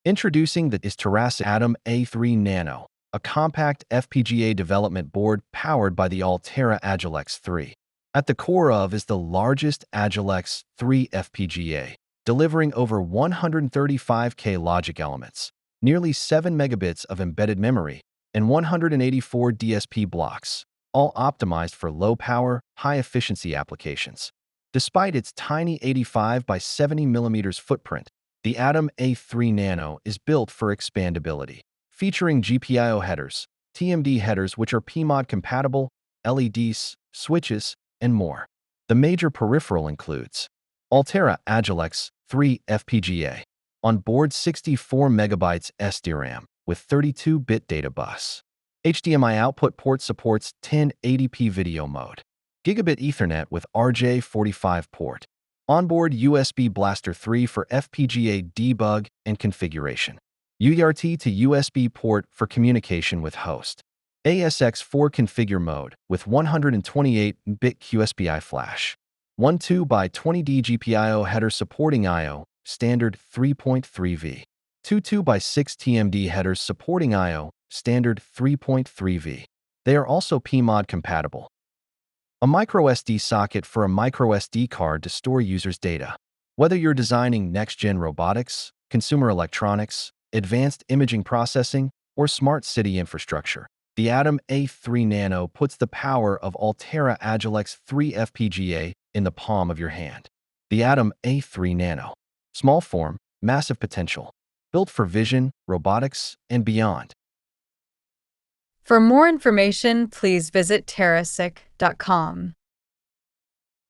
Introducing the Terasic Atum A3 Nano, a compact FPGA development board powered by the Altera Agilex 3. At the core of is the largest Agilex 3 FPGA, delivering over 135K logic elements, nearly 7 megabits of embedded memory, and 184 DSP blocks, all optimized for low-power, high-efficiency applications. Despite its tiny 85 by 70 mm footprint, the Atum A3 Nano is built for expandability, featuring GPIO headers, TMD headers which are PMOD-compatible, LEDs, switches, and more. The major peripheral includes Altera Agilex 3 FPGA, onboard 64 MB SDRAM with 32-bit data bus. HDMI output port supports 1080p video mode. Gigabit Ethernet with RJ45 port. Onboard USB Blaster 3 for FPGA debug and configuration. UART to USB port for communication with host. ASX4 configure mode with 128-bit QSPI flash. 12 by 20D GPIO header supporting I/O, standard 3.3V. 22 by 6 TMD headers supporting I/O, standard 3.3V. They are also PMOD compatible. A microSD socket for a microSD card to store users' data. Whether you're designing next-gen robotics, consumer electronics, advanced imaging processing, or smart city infrastructure, the Atum A3 Nano puts the power of Altera Agilex 3 FPGA in the palm of your hand. The Atum A3 Nano. Small form, massive potential. Built for vision, robotics, and beyond. For more information, please visit terasic.com.